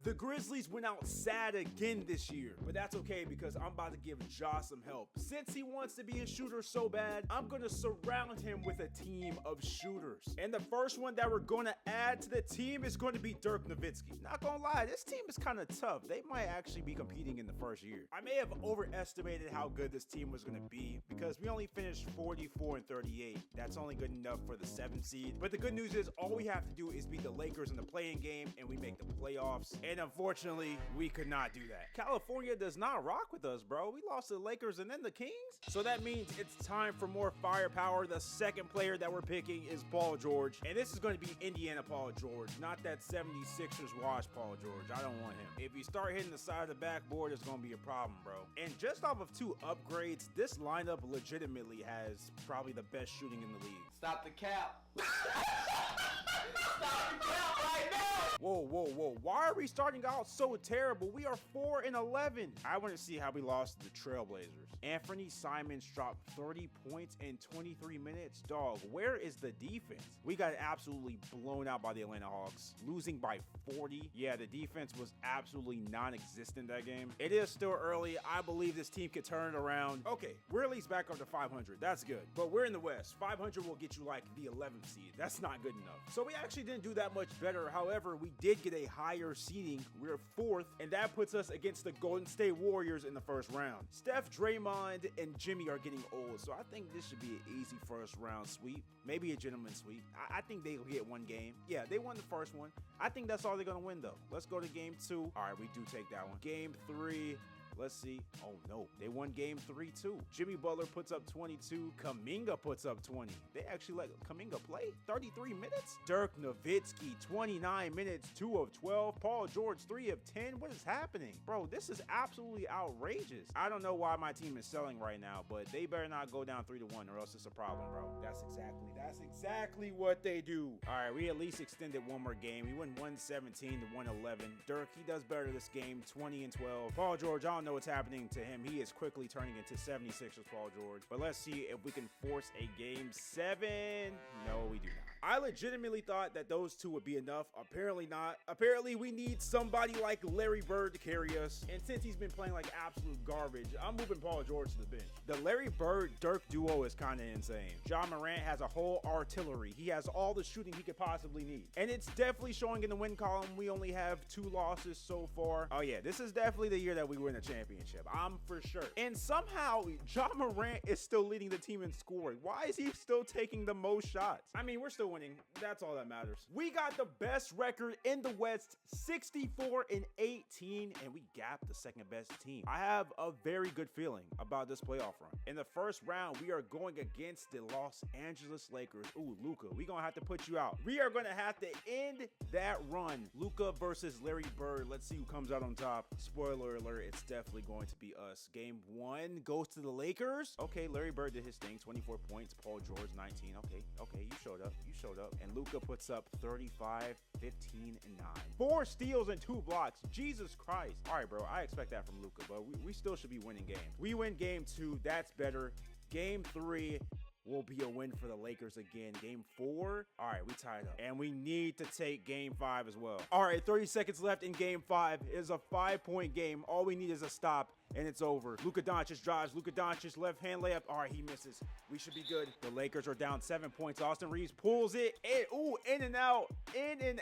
The Grizzlies went out sad again this year, but that's okay because I'm about to give Ja some help. Since he wants to be a shooter so bad, I'm going to surround him with a team of shooters. And the first one that we're going to add to the team is going to be Dirk Nowitzki. Not gonna lie, this team is kind of tough. They might actually be competing in the first year. I may have overestimated how good this team was going to be because we only finished 44-38. That's only good enough for the 7th seed. But the good news is all we have to do is beat the Lakers in the play-in game and we make the playoffs. And unfortunately, we could not do that. California does not rock with us, bro. We lost to the Lakers and then the Kings. So that means it's time for more firepower. The second player that we're picking is Paul George. And this is going to be Indiana Paul George, not that 76ers wash Paul George. I don't want him. If you start hitting the side of the backboard, it's going to be a problem, bro. And just off of 2 upgrades, this lineup legitimately has probably the best shooting in the league. Stop the cap. Stop the cap right now. Whoa. Why are we starting out so terrible? We are 4-11. I want to see how we lost to the Trailblazers. Anthony Simons dropped 30 points in 23 minutes. Dog, where is the defense? We got absolutely blown out by the Atlanta Hawks, losing by 40. Yeah, the defense was absolutely non-existent that game. It is still early. I believe this team could turn it around. Okay, we're at least back up to 500. That's good. But we're in the West. 500 will get you like the 11th seed. That's not good enough. So we actually didn't do that much better. However, we did get a higher seeding. We're 4th, and that puts us against the Golden State Warriors in the first round. Steph, Draymond, and Jimmy are getting old, so I think this should be an easy first round sweep. Maybe a gentleman's sweep. I think they'll get one game. Yeah, they won the first one. I think that's all they're going to win, though. Let's go to game 2. All right, we do take that one. Game 3. Let's see. Oh, no. They won game 3, too. Jimmy Butler puts up 22. Kuminga puts up 20. They actually let Kuminga play 33 minutes. Dirk Nowitzki, 29 minutes, 2 of 12. Paul George, 3 of 10. What is happening? Bro, this is absolutely outrageous. I don't know why my team is selling right now, but they better not go down 3-1 or else it's a problem, bro. That's exactly what they do. All right, we at least extended one more game. We went 117-111. Dirk, he does better this game, 20-12. Paul George, I don't know what's happening to him. He is quickly turning into 76ers Paul George. But let's see if we can force a game 7. No, we do not. I legitimately thought that those 2 would be enough. Apparently not. Apparently we need somebody like Larry Bird to carry us. And since he's been playing like absolute garbage, I'm moving Paul George to the bench. The Larry Bird-Dirk duo is kind of insane. Ja Morant has a whole artillery. He has all the shooting he could possibly need. And it's definitely showing in the win column. We only have 2 losses so far. Oh yeah, this is definitely the year that we win a championship. I'm for sure. And somehow Ja Morant is still leading the team in scoring. Why is he still taking the most shots? I mean, we're still winning. That's all that matters. We got the best record in the West, 64-18, and we gapped the second best team. I have a very good feeling about this playoff run. In the first round, we are going against the Los Angeles Lakers. Ooh, Luka, we gonna have to put you out. We are gonna have to end that run. Luka versus Larry Bird. Let's see who comes out on top. Spoiler alert, it's definitely going to be us. Game 1 goes to the Lakers. Okay, Larry Bird did his thing, 24 points. Paul George, 19. Okay, you showed up. And Luka puts up 35, 15, and 9. 4 steals and 2 blocks. Jesus Christ. All right, bro, I expect that from Luka, but we still should be winning games. We win game 2. That's better. Game 3 will be a win for the Lakers again. Game 4, all right, we tied up. And we need to take game 5 as well. All right, 30 seconds left in game 5. It is a 5-point game. All we need is a stop, and it's over. Luka Doncic drives. Luka Doncic left-hand layup. All right, he misses. We should be good. The Lakers are down 7 points. Austin Reeves pulls it. And, ooh, in and out. And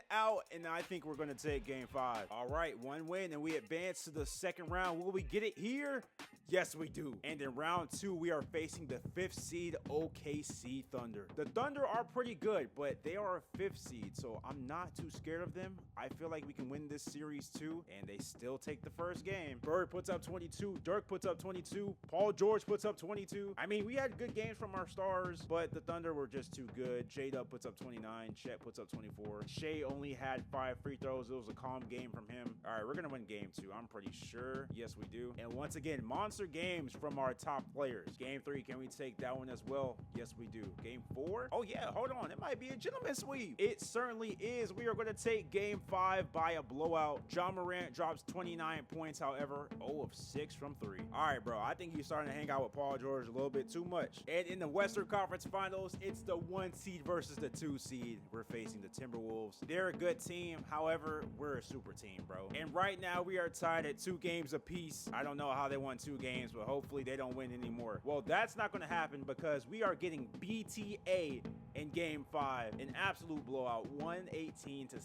I think we're going to take game 5. All right, 1 win, and we advance to the second round. Will we get it here? Yes, we do. And in round 2, we are facing the 5th seed OKC Thunder. The Thunder are pretty good, but they are a 5th seed, so I'm not too scared of them. I feel like we can win this series too, and they still take the first game. Bird puts up 22. Dirk puts up 22. Paul George puts up 22. I mean, we had good games from our stars, but the Thunder were just too good. J-Dub puts up 29. Chet puts up 24. Shea only had 5 free throws. It was a calm game from him. All right, we're going to win game 2. I'm pretty sure. Yes, we do. And once again, monster games from our top players. Game 3, can we take that one as well? Yes, we do. Game 4? Oh, yeah, hold on. It might be a gentleman's sweep. It certainly is. We are going to take game 5 by a blowout. Ja Morant drops 29 points, however, 0 of 6 6 from 3. All right, bro. I think he's starting to hang out with Paul George a little bit too much. And in the Western Conference Finals, it's the 1 seed versus the 2 seed. We're facing the Timberwolves. They're a good team. However, we're a super team, bro. And right now, we are tied at 2 games apiece. I don't know how they won 2 games, but hopefully they don't win anymore. Well, that's not going to happen because we are getting BTA in Game 5. An absolute blowout, 118-77.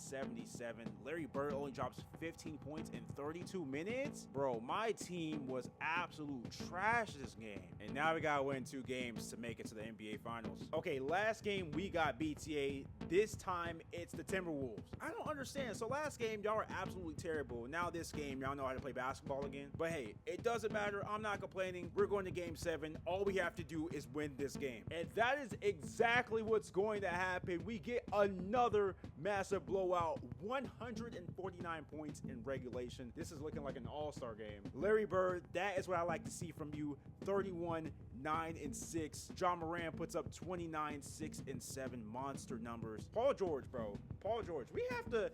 Larry Bird only drops 15 points in 32 minutes. Bro, my team was absolute trash this game. And now we got to win 2 games to make it to the NBA Finals. Okay, last game we got BTA. This time it's the Timberwolves. I don't understand. So last game, y'all were absolutely terrible. Now this game, y'all know how to play basketball again. But hey, it doesn't matter. I'm not complaining. We're going to Game 7. All we have to do is win this game. And that is exactly what's going to happen. We get another massive blowout. 149 points in regulation. This is looking like an all-star game. Larry Bird, that is what I like to see from you. 31, 9, and 6. John Morant puts up 29, 6, and 7 monster numbers. Paul George, bro. Paul George. We have to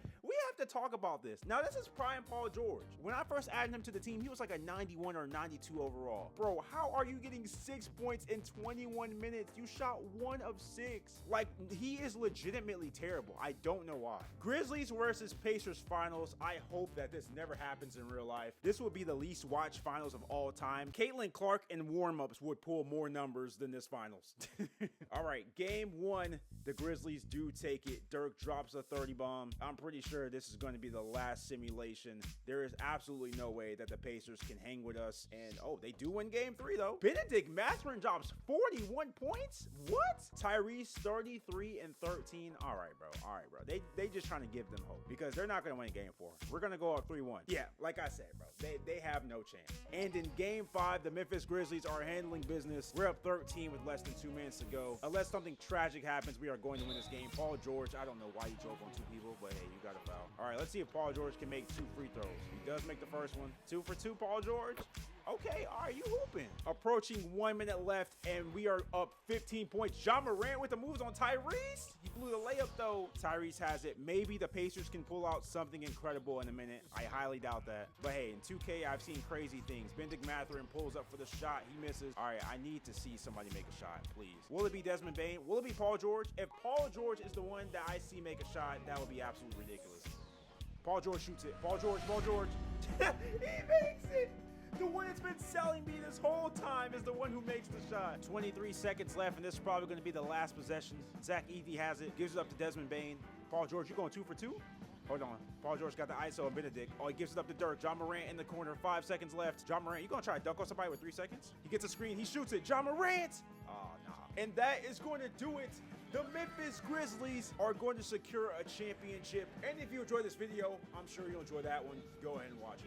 talk about this. Now, this is prime Paul George. When I first added him to the team, he was like a 91 or 92 overall. Bro, how are you getting 6 points in 21 minutes? You shot 1 of 6. Like, he is legitimately terrible. I don't know why. Grizzlies versus Pacers finals. I hope that this never happens in real life. This would be the least watched finals of all time. Caitlin Clark in warm-ups would pull more numbers than this finals. All right, Game 1, the Grizzlies do take it. Dirk drops a 30 bomb. I'm pretty sure this is going to be the last simulation. There is absolutely no way that the Pacers can hang with us. And oh, they do win Game 3 though. Benedict Mathurin drops 41 points. What? Tyrese 33 and 13. All right, bro. They just trying to give them hope because they're not going to win Game 4. We're going to go up 3-1. Yeah, like I said, bro, they have no chance. And in Game 5, the Memphis Grizzlies are handling business. We're up 13 with less than 2 minutes to go. Unless something tragic happens, we are going to win this game. Paul George, I don't know why he drove on 2 people, but hey, you got a foul. All right, let's see if Paul George can make 2 free throws. He does make the first one. 2 for 2, Paul George. Okay, all right, you hooping. Approaching 1 minute left, and we are up 15 points. John Morant with the moves on Tyrese. He blew the layup, though. Tyrese has it. Maybe the Pacers can pull out something incredible in a minute. I highly doubt that. But hey, in 2K, I've seen crazy things. Benedict Mathurin pulls up for the shot. He misses. All right, I need to see somebody make a shot, please. Will it be Desmond Bane? Will it be Paul George? If Paul George is the one that I see make a shot, that would be absolutely ridiculous. Paul George shoots it. Paul George. He makes it. The one that's been selling me this whole time is the one who makes the shot. 23 seconds left, and this is probably going to be the last possession. Zach Edey has it. Gives it up to Desmond Bane. Paul George, you going 2 for 2? Hold on. Paul George got the ISO and Benedict. Oh, he gives it up to Dirk. John Morant in the corner. 5 seconds left. John Morant, you going to try to dunk on somebody with 3 seconds? He gets a screen. He shoots it. John Morant! Oh, no. And that is going to do it. The Memphis Grizzlies are going to secure a championship. And if you enjoyed this video, I'm sure you'll enjoy that one. Go ahead and watch it.